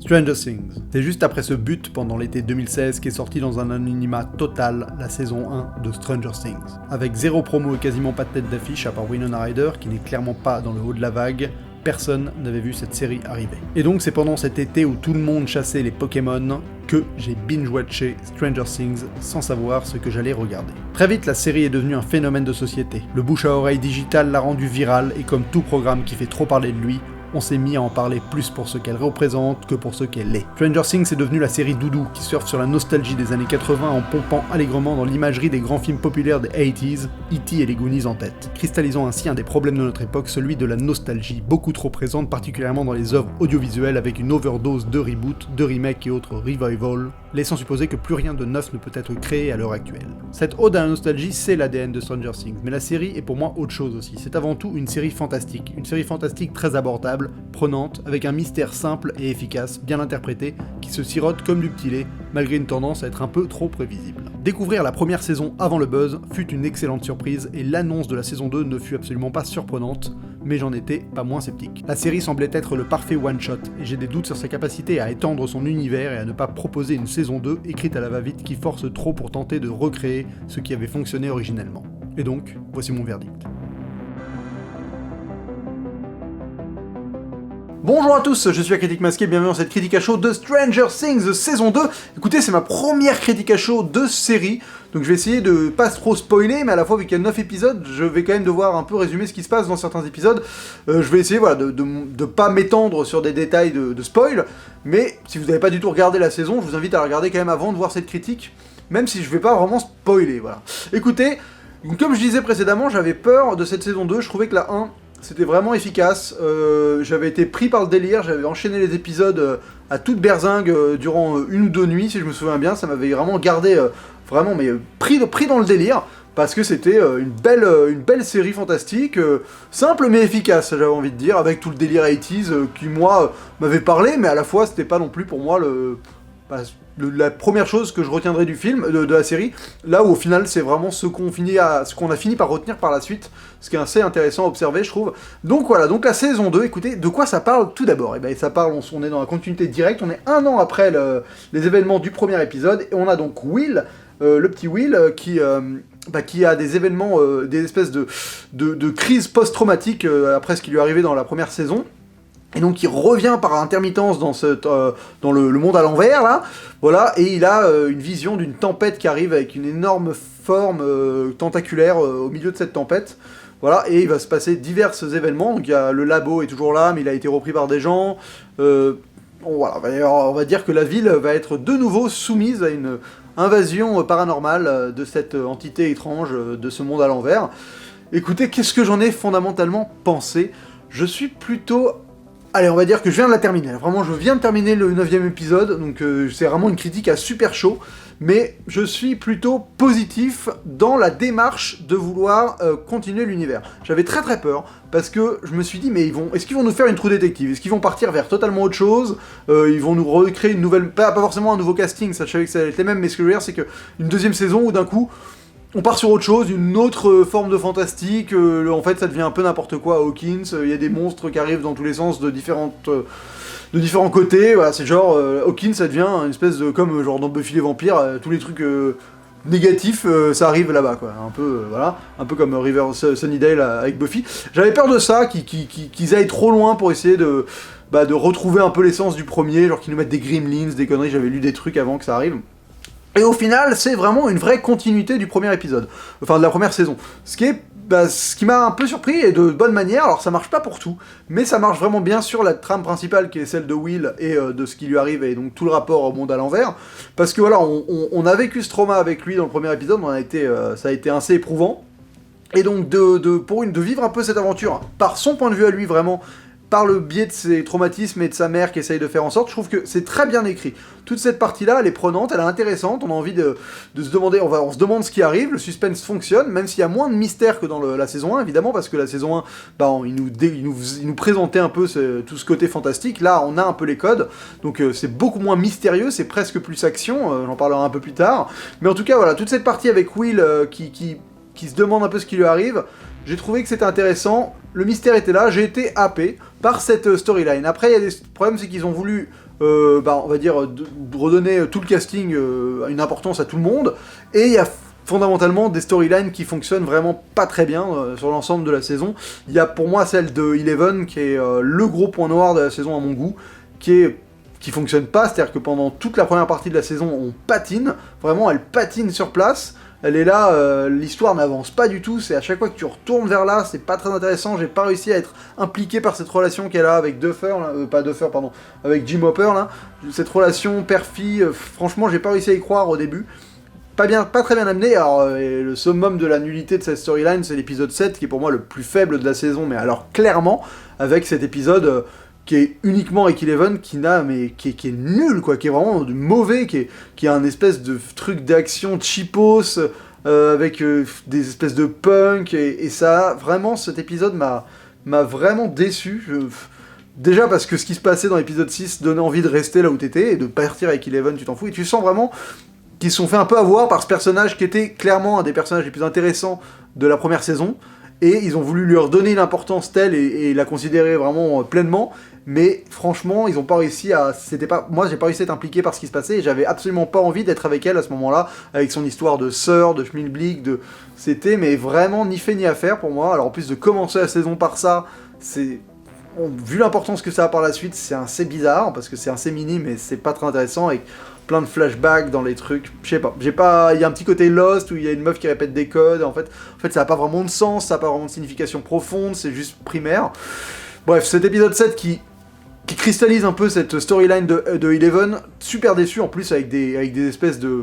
Stranger Things. C'est juste après ce but pendant l'été 2016 qu'est sorti dans un anonymat total la saison 1 de Stranger Things. Avec zéro promo et quasiment pas de tête d'affiche à part Winona Ryder qui n'est clairement pas dans le haut de la vague, personne n'avait vu cette série arriver. Et donc c'est pendant cet été où tout le monde chassait les Pokémon que j'ai binge-watché Stranger Things sans savoir ce que j'allais regarder. Très vite, la série est devenue un phénomène de société. Le bouche à oreille digital l'a rendu viral et comme tout programme qui fait trop parler de lui, on s'est mis à en parler plus pour ce qu'elle représente que pour ce qu'elle est. Stranger Things est devenue la série doudou qui surfe sur la nostalgie des années 80 en pompant allègrement dans l'imagerie des grands films populaires des 80s, E.T. et les Goonies en tête, cristallisant ainsi un des problèmes de notre époque, celui de la nostalgie, beaucoup trop présente particulièrement dans les œuvres audiovisuelles avec une overdose de reboots, de remakes et autres revival, laissant supposer que plus rien de neuf ne peut être créé à l'heure actuelle. Cette ode à la nostalgie, c'est l'ADN de Stranger Things, mais la série est pour moi autre chose aussi. C'est avant tout une série fantastique très abordable, prenante, avec un mystère simple et efficace, bien interprété, qui se sirote comme du petit lait, malgré une tendance à être un peu trop prévisible. Découvrir la première saison avant le buzz fut une excellente surprise, et l'annonce de la saison 2 ne fut absolument pas surprenante, mais j'en étais pas moins sceptique. La série semblait être le parfait one-shot, et j'ai des doutes sur sa capacité à étendre son univers et à ne pas proposer une saison 2 écrite à la va-vite qui force trop pour tenter de recréer ce qui avait fonctionné originellement. Et donc, voici mon verdict. Bonjour à tous, je suis la Critique Masquée, bienvenue dans cette critique à chaud de Stranger Things saison 2. Écoutez, c'est ma première critique à chaud de série, donc je vais essayer de pas trop spoiler, mais à la fois vu qu'il y a 9 épisodes, je vais quand même devoir un peu résumer ce qui se passe dans certains épisodes. Je vais essayer de pas m'étendre sur des détails de spoil, mais si vous n'avez pas du tout regardé la saison, je vous invite à la regarder quand même avant de voir cette critique, même si je vais pas vraiment spoiler, voilà. Écoutez, comme je disais précédemment, j'avais peur de cette saison 2, je trouvais que la 1... c'était vraiment efficace, j'avais été pris par le délire, j'avais enchaîné les épisodes à toute berzingue durant une ou deux nuits, si je me souviens bien, ça m'avait vraiment gardé, pris dans le délire, parce que c'était une belle série fantastique, simple mais efficace, j'avais envie de dire, avec tout le délire 80s qui, moi, m'avait parlé, mais à la fois, c'était pas non plus pour moi la première chose que je retiendrai du film, de la série, là où au final c'est vraiment ce qu'on a fini par retenir par la suite, ce qui est assez intéressant à observer je trouve. Donc voilà, donc la saison 2, écoutez, de quoi ça parle tout d'abord? Et ben ça parle, on est dans la continuité directe, on est un an après les événements du premier épisode, et on a donc Will, le petit Will, qui a des événements, des espèces de crises post-traumatiques après ce qui lui est arrivé dans la première saison. Et donc il revient par intermittence dans le monde à l'envers, là, voilà, et il a une vision d'une tempête qui arrive avec une énorme forme tentaculaire au milieu de cette tempête, voilà, et il va se passer divers événements, donc le labo est toujours là, mais il a été repris par des gens, voilà, on va dire que la ville va être de nouveau soumise à une invasion paranormale de cette entité étrange de ce monde à l'envers. Écoutez, qu'est-ce que j'en ai fondamentalement pensé? Je suis plutôt... Allez, on va dire que je viens de la terminer. Vraiment, je viens de terminer le 9ème épisode, donc c'est vraiment une critique à super chaud, mais je suis plutôt positif dans la démarche de vouloir continuer l'univers. J'avais très très peur, parce que je me suis dit, mais est-ce qu'ils vont nous faire une True Detective? Est-ce qu'ils vont partir vers totalement autre chose? Ils vont nous recréer une nouvelle... Pas forcément un nouveau casting, ça je savais que ça allait être les mêmes, mais ce que je veux dire, c'est qu'une deuxième saison où d'un coup... on part sur autre chose, une autre forme de fantastique, en fait ça devient un peu n'importe quoi à Hawkins, il y a des monstres qui arrivent dans tous les sens de différents côtés, voilà, c'est genre, Hawkins ça devient une espèce de, comme genre dans Buffy les vampires, tous les trucs négatifs, ça arrive là-bas, quoi, un peu, voilà, un peu comme River Sunnydale avec Buffy. J'avais peur de ça, qu'ils aillent trop loin pour essayer de retrouver un peu l'essence du premier, genre qu'ils nous mettent des gremlins, des conneries, j'avais lu des trucs avant que ça arrive. Et au final, c'est vraiment une vraie continuité du premier épisode, enfin de la première saison. Ce qui m'a un peu surpris, et de bonne manière, alors ça marche pas pour tout, mais ça marche vraiment bien sur la trame principale qui est celle de Will et de ce qui lui arrive, et donc tout le rapport au monde à l'envers, parce que voilà, on a vécu ce trauma avec lui dans le premier épisode, ça a été assez éprouvant, et donc de vivre un peu cette aventure, par son point de vue à lui vraiment, par le biais de ses traumatismes et de sa mère qui essaye de faire en sorte, je trouve que c'est très bien écrit. Toute cette partie-là, elle est prenante, elle est intéressante, on a envie de se demander, on se demande ce qui arrive, le suspense fonctionne, même s'il y a moins de mystère que dans la saison 1, évidemment, parce que la saison 1, il nous présentait un peu tout ce côté fantastique, là on a un peu les codes, donc c'est beaucoup moins mystérieux, c'est presque plus action, j'en parlerai un peu plus tard, mais en tout cas, voilà, toute cette partie avec Will qui se demande un peu ce qui lui arrive, j'ai trouvé que c'était intéressant, le mystère était là, j'ai été happé par cette storyline. Après, il y a des problèmes, c'est qu'ils ont voulu on va dire, redonner tout le casting une importance à tout le monde, et il y a fondamentalement des storylines qui fonctionnent vraiment pas très bien sur l'ensemble de la saison. Il y a pour moi celle de Eleven qui est le gros point noir de la saison à mon goût, qui fonctionne pas, c'est-à-dire que pendant toute la première partie de la saison on patine, vraiment elle patine sur place, elle est là, l'histoire n'avance pas du tout, c'est à chaque fois que tu retournes vers là, c'est pas très intéressant, j'ai pas réussi à être impliqué par cette relation qu'elle a avec avec Jim Hopper là, cette relation père-fille, franchement j'ai pas réussi à y croire au début. Pas très bien amené, alors le summum de la nullité de cette storyline, c'est l'épisode 7, qui est pour moi le plus faible de la saison, mais alors clairement, avec cet épisode qui est uniquement avec Eleven, qui est nul, quoi, qui est vraiment mauvais, qui est un espèce de truc d'action cheapos, avec des espèces de punk, et ça, vraiment, cet épisode m'a vraiment déçu. Déjà parce que ce qui se passait dans l'épisode 6 donnait envie de rester là où t'étais, et de partir avec Eleven, tu t'en fous, et tu sens vraiment qui se sont fait un peu avoir par ce personnage qui était clairement un des personnages les plus intéressants de la première saison, et ils ont voulu lui redonner une importance telle et la considérer vraiment pleinement, mais franchement, ils ont pas réussi à... Moi, j'ai pas réussi à être impliqué par ce qui se passait, et j'avais absolument pas envie d'être avec elle à ce moment-là, avec son histoire de sœur, de schmilblick, C'était, mais vraiment ni fait ni à faire pour moi. Alors en plus de commencer la saison par ça, vu l'importance que ça a par la suite, c'est assez bizarre, parce que c'est assez minime, mais c'est pas très intéressant, et plein de flashbacks dans les trucs, je sais pas, il y a un petit côté Lost où il y a une meuf qui répète des codes, en fait ça a pas vraiment de sens, ça a pas vraiment de signification profonde, c'est juste primaire. Bref, cet épisode 7 qui cristallise un peu cette storyline de Eleven, super déçu en plus avec des espèces de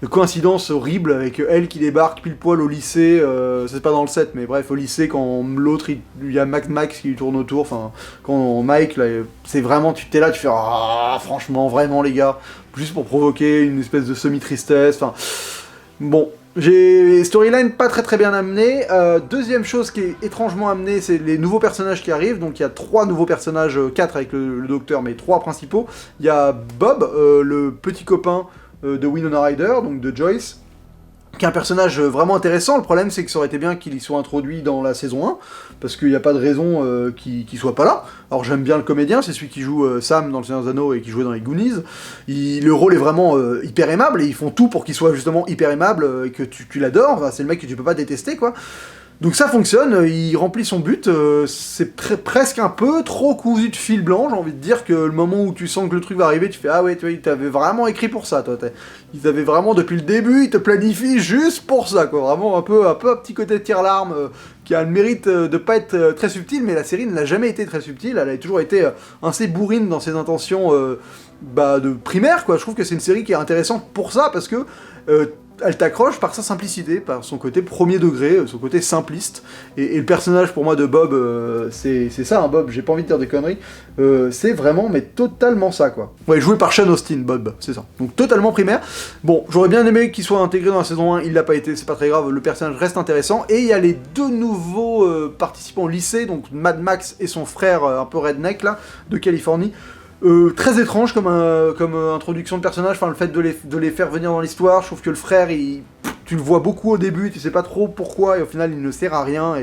coïncidences horribles avec elle qui débarque pile poil au lycée, c'est pas dans le 7 mais bref au lycée quand l'autre il y a Max qui lui tourne autour, enfin quand Mike là c'est vraiment tu t'es là tu fais franchement vraiment les gars, juste pour provoquer une espèce de semi-tristesse, enfin bon. J'ai storyline pas très bien amenée. Deuxième chose qui est étrangement amenée, c'est les nouveaux personnages qui arrivent. Donc il y a 3 nouveaux personnages, 4 avec le docteur, mais 3 principaux. Il y a Bob, le petit copain de Winona Ryder, donc de Joyce, qui est un personnage vraiment intéressant. Le problème c'est que ça aurait été bien qu'il y soit introduit dans la saison 1, parce qu'il n'y a pas de raison qu'il soit pas là. Alors j'aime bien le comédien, c'est celui qui joue Sam dans Le Seigneur des Anneaux et qui jouait dans les Goonies. Le rôle est vraiment hyper aimable, et ils font tout pour qu'il soit justement hyper aimable, et que tu l'adores, enfin, c'est le mec que tu peux pas détester quoi. Donc ça fonctionne, il remplit son but, c'est presque un peu trop cousu de fil blanc, j'ai envie de dire que le moment où tu sens que le truc va arriver, tu fais ah ouais, tu vois, ils t'avaient vraiment écrit pour ça, toi. Ils avaient vraiment depuis le début, ils te planifient juste pour ça, quoi. Vraiment un petit côté tire-larme qui a le mérite de pas être très subtil, mais la série ne l'a jamais été très subtile, elle a toujours été assez bourrine dans ses intentions de primaire, quoi. Je trouve que c'est une série qui est intéressante pour ça, parce que elle t'accroche par sa simplicité, par son côté premier degré, son côté simpliste, et le personnage pour moi de Bob, c'est ça, hein, Bob, j'ai pas envie de dire des conneries, c'est vraiment, mais totalement ça, quoi. Ouais, joué par Sean Austin, Bob, c'est ça. Donc totalement primaire. Bon, j'aurais bien aimé qu'il soit intégré dans la saison 1, il l'a pas été, c'est pas très grave, le personnage reste intéressant, et il y a les 2 nouveaux participants au lycée, donc Mad Max et son frère, un peu redneck, là, de Californie. Très étrange comme introduction de personnage, enfin le fait de les faire venir dans l'histoire, je trouve que le frère, tu le vois beaucoup au début, tu sais pas trop pourquoi, et au final il ne sert à rien,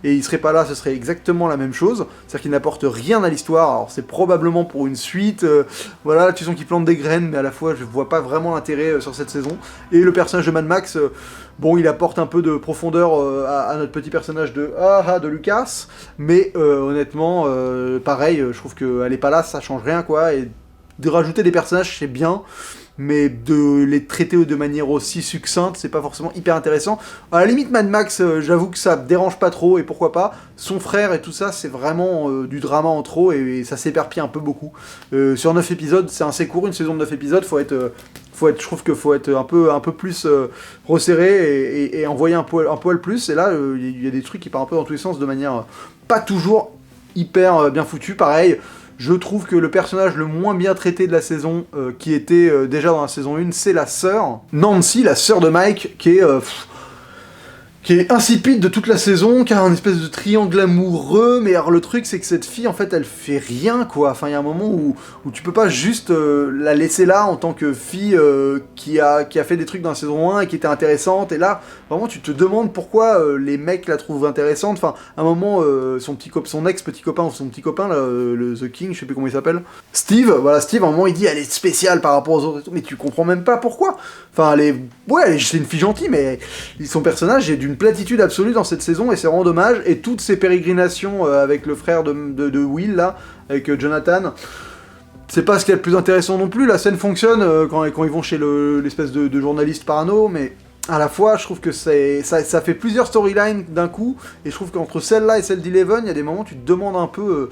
et il serait pas là, ce serait exactement la même chose, c'est-à-dire qu'il n'apporte rien à l'histoire, alors c'est probablement pour une suite, voilà, tu sens qu'il plante des graines, mais à la fois je vois pas vraiment l'intérêt sur cette saison, et le personnage de Mad Max, bon, il apporte un peu de profondeur à notre petit personnage de Lucas, mais honnêtement, pareil, je trouve qu'elle est pas là, ça change rien, quoi, et de rajouter des personnages, c'est bien, mais de les traiter de manière aussi succincte, c'est pas forcément hyper intéressant. À la limite, Mad Max, j'avoue que ça me dérange pas trop, et pourquoi pas. Son frère et tout ça, c'est vraiment du drama en trop, et ça s'éperpille un peu beaucoup. Sur 9 épisodes, c'est assez court, une saison de 9 épisodes, je trouve qu'il faut être un peu plus resserré, et envoyer un poil plus, et là, il y a des trucs qui partent un peu dans tous les sens, de manière pas toujours hyper bien foutue, pareil. Je trouve que le personnage le moins bien traité de la saison, qui était déjà dans la saison 1, c'est la sœur, Nancy, la sœur de Mike, qui est qui est insipide de toute la saison, qui a un espèce de triangle amoureux, mais alors le truc c'est que cette fille en fait elle fait rien quoi, enfin il y a un moment où tu peux pas juste la laisser là en tant que fille qui a fait des trucs dans la saison 1 et qui était intéressante, et là vraiment tu te demandes pourquoi les mecs la trouvent intéressante, enfin à un moment son ex-petit copain ou son petit copain là, le The King, je sais plus comment il s'appelle, Steve, voilà Steve à un moment il dit elle est spéciale par rapport aux autres, mais tu comprends même pas pourquoi, enfin c'est une fille gentille mais son personnage est d'une platitude absolue dans cette saison et c'est vraiment dommage, et toutes ces pérégrinations avec le frère de Will là, avec Jonathan, c'est pas ce qu'il y a de plus intéressant non plus, la scène fonctionne quand ils vont chez l'espèce de journaliste parano, mais à la fois je trouve que ça fait plusieurs storylines d'un coup, et je trouve qu'entre celle-là et celle d'Eleven, il y a des moments où tu te demandes un peu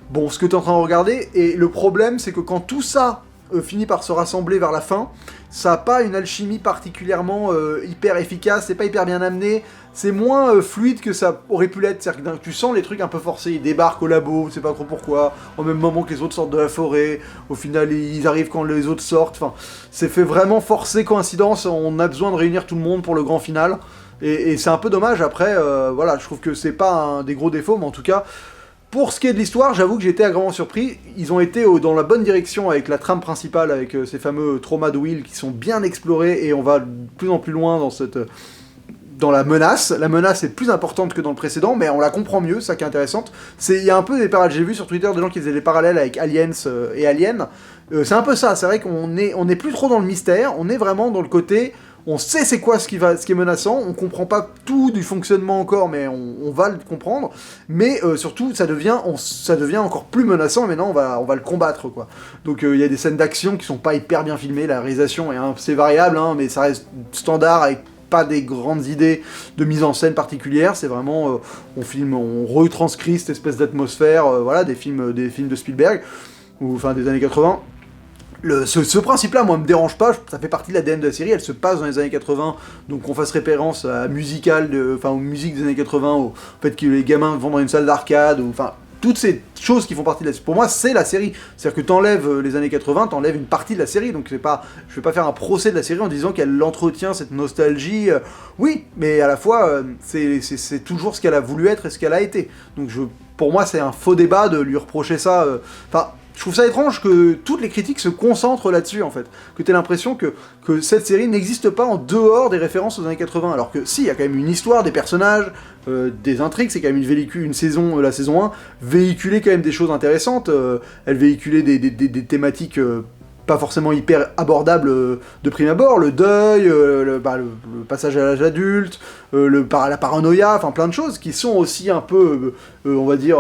bon ce que tu es en train de regarder, et le problème c'est que quand tout ça finit par se rassembler vers la fin, ça n'a pas une alchimie particulièrement hyper efficace, c'est pas hyper bien amené, c'est moins fluide que ça aurait pu l'être, c'est-à-dire que tu sens les trucs un peu forcés, ils débarquent au labo, tu sais pas trop pourquoi, au même moment que les autres sortent de la forêt, au final ils arrivent quand les autres sortent, enfin, c'est fait vraiment forcé coïncidence, on a besoin de réunir tout le monde pour le grand final, et c'est un peu dommage, après, voilà, je trouve que c'est pas un des gros défauts, mais en tout cas, pour ce qui est de l'histoire, j'avoue que j'ai été agréablement surpris. Ils ont été dans la bonne direction avec la trame principale, avec ces fameux traumas de Will qui sont bien explorés, et on va de plus en plus loin dans la menace. La menace est plus importante que dans le précédent, mais on la comprend mieux, ça qui est intéressant. Il y a un peu des parallèles, j'ai vu sur Twitter des gens qui faisaient des parallèles avec Aliens et Alien. C'est un peu ça, c'est vrai qu'on est plus trop dans le mystère, on est vraiment dans le côté... On sait c'est quoi ce qui est menaçant, on comprend pas tout du fonctionnement encore, mais on va le comprendre, mais surtout ça devient encore plus menaçant, et maintenant on va le combattre quoi. Donc il y a des scènes d'action qui sont pas hyper bien filmées, la réalisation est c'est variable, hein, mais ça reste standard avec pas des grandes idées de mise en scène particulière, c'est vraiment on retranscrit cette espèce d'atmosphère, voilà, des films de Spielberg, ou enfin des années 80. Ce principe-là, moi, me dérange pas, ça fait partie de l'ADN de la série, elle se passe dans les années 80, donc on fasse référence à aux musiques des années 80, au fait que les gamins vont dans une salle d'arcade, enfin, toutes ces choses qui font partie de la série. Pour moi, c'est la série. C'est-à-dire que t'enlèves les années 80, t'enlèves une partie de la série, donc je vais pas faire un procès de la série en disant qu'elle entretient cette nostalgie, oui, mais à la fois, c'est toujours ce qu'elle a voulu être et ce qu'elle a été. Donc pour moi, c'est un faux débat de lui reprocher ça, je trouve ça étrange que toutes les critiques se concentrent là-dessus, en fait. Que t'aies l'impression que cette série n'existe pas en dehors des références aux années 80. Alors que si, il y a quand même une histoire, des personnages, des intrigues, c'est quand même une saison, la saison 1, véhiculait quand même des choses intéressantes. Elle véhiculait des thématiques pas forcément hyper abordables de prime abord. Le deuil, le passage à l'âge adulte, la paranoïa, enfin plein de choses qui sont aussi un peu, on va dire,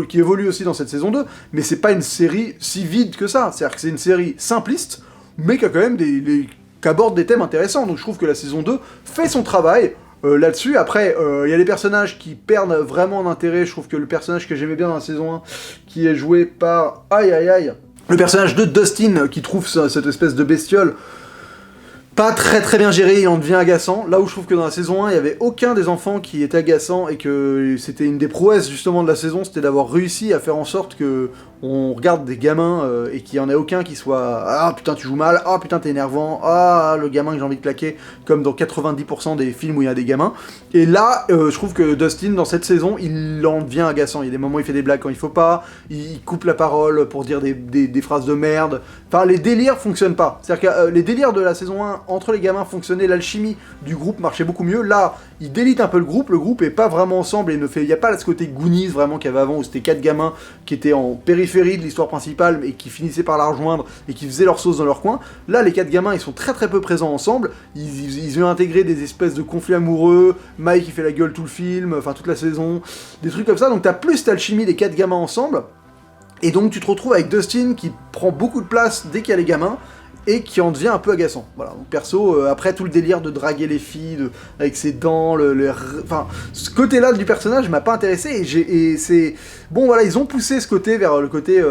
qui évoluent aussi dans cette saison 2, mais c'est pas une série si vide que ça, c'est-à-dire que c'est une série simpliste, mais qui a quand même qui aborde des thèmes intéressants, donc je trouve que la saison 2 fait son travail là-dessus. Après, il y a les personnages qui perdent vraiment d'intérêt, je trouve que le personnage que j'aimais bien dans la saison 1, qui est joué par... le personnage de Dustin, qui trouve cette espèce de bestiole pas très très bien géré, il en devient agaçant. Là où je trouve que dans la saison 1, il n'y avait aucun des enfants qui était agaçant, et que c'était une des prouesses justement de la saison, c'était d'avoir réussi à faire en sorte que on regarde des gamins et qu'il n'y en ait aucun qui soit « Ah putain tu joues mal, ah putain t'es énervant, ah le gamin que j'ai envie de claquer », comme dans 90% des films où il y a des gamins. Et là, je trouve que Dustin, dans cette saison, il en devient agaçant. Il y a des moments où il fait des blagues quand il faut pas, il coupe la parole pour dire des phrases de merde. Enfin, les délires fonctionnent pas. C'est-à-dire que les délires de la saison 1, entre les gamins, fonctionnaient, l'alchimie du groupe marchait beaucoup mieux. Là, il délite un peu le groupe est pas vraiment ensemble, et il n'y a pas ce côté Goonies vraiment qu'il y avait avant, où c'était 4 gamins qui étaient en périphérie de l'histoire principale et qui finissaient par la rejoindre et qui faisaient leur sauce dans leur coin. Là, les 4 gamins, ils sont très très peu présents ensemble, ils ont intégré des espèces de conflits amoureux, Mike qui fait la gueule tout le film, enfin toute la saison, des trucs comme ça, donc t'as plus cette alchimie des 4 gamins ensemble, et donc tu te retrouves avec Dustin qui prend beaucoup de place dès qu'il y a les gamins, et qui en devient un peu agaçant. Voilà, donc perso, après tout le délire de draguer les filles, avec ses dents, enfin, ce côté-là du personnage m'a pas intéressé, et c'est... Bon voilà, ils ont poussé ce côté vers le côté,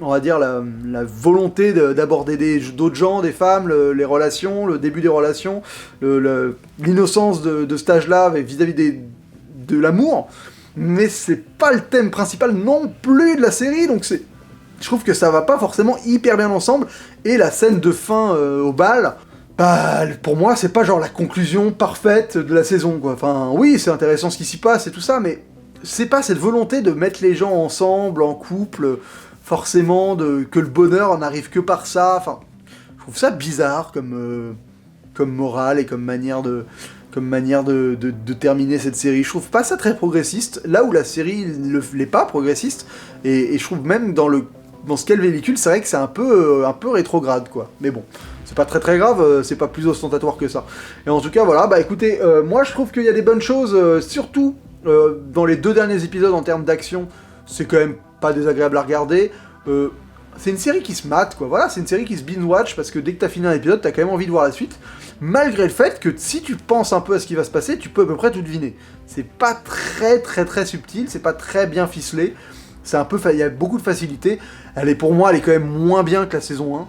on va dire, la volonté d'aborder d'autres gens, des femmes, les relations, le début des relations, l'innocence de cet âge-là vis-à-vis de l'amour, mais c'est pas le thème principal non plus de la série, donc je trouve que ça va pas forcément hyper bien ensemble, et la scène de fin au bal, Bah, pour moi, c'est pas genre la conclusion parfaite de la saison, quoi. Enfin, oui, c'est intéressant ce qui s'y passe et tout ça, mais c'est pas cette volonté de mettre les gens ensemble, en couple, forcément, que le bonheur n'arrive que par ça. Enfin, je trouve ça bizarre comme morale et comme manière de terminer cette série. Je trouve pas ça très progressiste, là où la série l'est pas progressiste, et je trouve même dans ce qu'elle véhicule, c'est vrai que c'est un peu rétrograde, quoi. Mais bon, c'est pas très grave, c'est pas plus ostentatoire que ça. Et en tout cas, voilà, bah écoutez, moi je trouve qu'il y a des bonnes choses, surtout dans les 2 derniers épisodes en termes d'action, c'est quand même pas désagréable à regarder. C'est une série qui se mate, quoi. Voilà, c'est une série qui se binge-watch, parce que dès que t'as fini un épisode, t'as quand même envie de voir la suite, malgré le fait que si tu penses un peu à ce qui va se passer, tu peux à peu près tout deviner. C'est pas très subtil, c'est pas très bien ficelé, c'est un peu, il y a beaucoup de facilité. Pour moi, elle est quand même moins bien que la saison 1.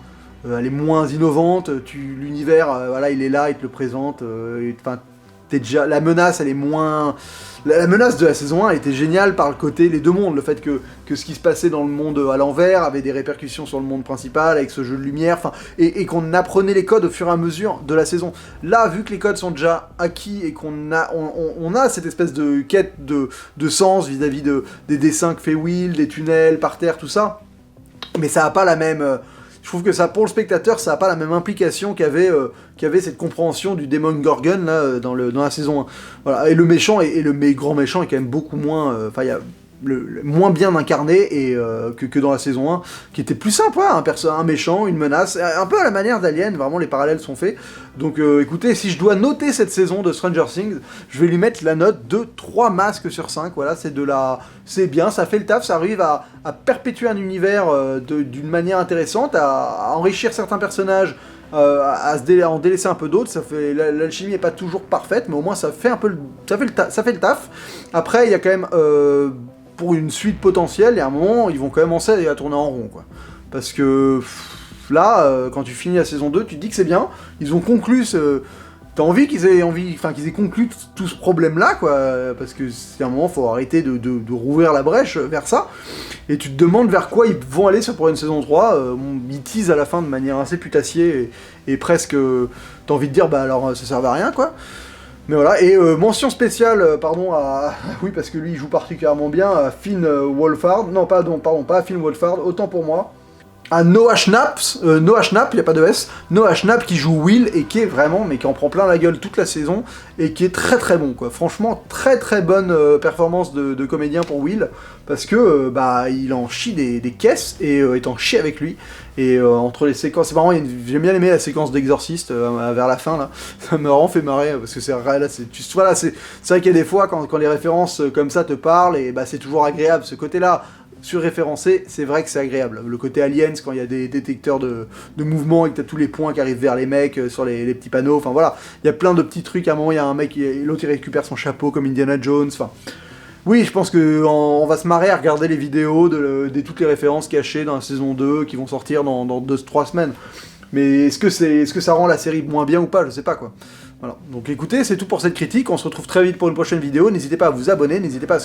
Elle est moins innovante, l'univers, voilà, il est là, il te le présente, enfin, la menace, elle est moins... La menace de la saison 1, elle était géniale par le côté, les 2 mondes, le fait que ce qui se passait dans le monde à l'envers avait des répercussions sur le monde principal, avec ce jeu de lumière, enfin, et qu'on apprenait les codes au fur et à mesure de la saison. Là, vu que les codes sont déjà acquis, et qu'on a cette espèce de quête de sens vis-à-vis des dessins que fait Will, des tunnels par terre, tout ça, mais ça n'a pas la même... je trouve que ça, pour le spectateur, ça n'a pas la même implication qu'avait cette compréhension du démon Gorgon là, dans la saison 1. Voilà. Et le méchant, grand méchant est quand même beaucoup moins... Enfin, il y a moins bien incarné que dans la saison 1, qui était plus sympa, un méchant, une menace, un peu à la manière d'Alien, vraiment les parallèles sont faits. Donc écoutez, si je dois noter cette saison de Stranger Things, je vais lui mettre la note de 3 masques sur 5, voilà, c'est bien, ça fait le taf, ça arrive à perpétuer un univers d'une manière intéressante, à enrichir certains personnages, en délaisser un peu d'autres. L'alchimie est pas toujours parfaite, mais au moins ça fait le taf. Après, il y a quand même... pour une suite potentielle, il y a un moment, ils vont commencer à tourner en rond, quoi. Parce que là, quand tu finis la saison 2, tu te dis que c'est bien, ils ont conclu t'as envie qu'ils aient conclu tout ce problème-là, quoi, parce que c'est un moment, faut arrêter de rouvrir la brèche vers ça, et tu te demandes vers quoi ils vont aller pour une saison 3, ils teasent à la fin de manière assez putassier, et presque, t'as envie de dire, bah alors, ça servait à rien, quoi. Mais voilà, et mention spéciale, oui, parce que lui il joue particulièrement bien, à Finn Wolfhard, pas à Finn Wolfhard, autant pour moi, à Noah Schnapp, il n'y a pas de S, Noah Schnapp qui joue Will, et qui est vraiment, mais qui en prend plein la gueule toute la saison, et qui est très bon, quoi. Franchement, très bonne performance de comédien pour Will, parce que, il en chie des caisses, et est en chie avec lui, et entre les séquences, c'est marrant, j'ai bien aimé la séquence d'Exorciste vers la fin, là, ça me rend fait marrer, parce que c'est vrai qu'il y a des fois, quand les références comme ça te parlent, et c'est toujours agréable, ce côté-là, surréférencé, c'est vrai que c'est agréable. Le côté Aliens, quand il y a des détecteurs de mouvement et que t'as tous les points qui arrivent vers les mecs sur les petits panneaux, enfin voilà, il y a plein de petits trucs. À un moment, il y a un mec, l'autre il récupère son chapeau comme Indiana Jones, enfin... Oui, je pense qu'on va se marrer à regarder les vidéos de toutes les références cachées dans la saison 2 qui vont sortir dans 2-3 semaines. Mais est-ce que ça rend la série moins bien ou pas? Je sais pas, quoi. Voilà. Donc écoutez, c'est tout pour cette critique, on se retrouve très vite pour une prochaine vidéo, n'hésitez pas à vous abonner, n'hésitez pas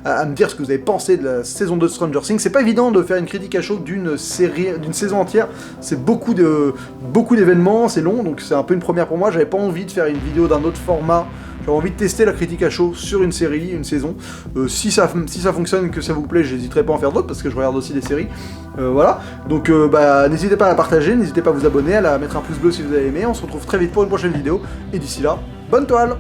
à me dire ce que vous avez pensé de la saison 2 de Stranger Things. C'est pas évident de faire une critique à chaud d'une saison entière, c'est beaucoup d'événements, c'est long, donc c'est un peu une première pour moi, j'avais pas envie de faire une vidéo d'un autre format, j'avais envie de tester la critique à chaud sur une série, une saison. Si ça fonctionne, que ça vous plaît, j'hésiterai pas à en faire d'autres, parce que je regarde aussi des séries. Voilà, donc n'hésitez pas à la partager, n'hésitez pas à vous abonner, à mettre un pouce bleu si vous avez aimé, on se retrouve très vite pour une prochaine vidéo, et d'ici là, bonne toile!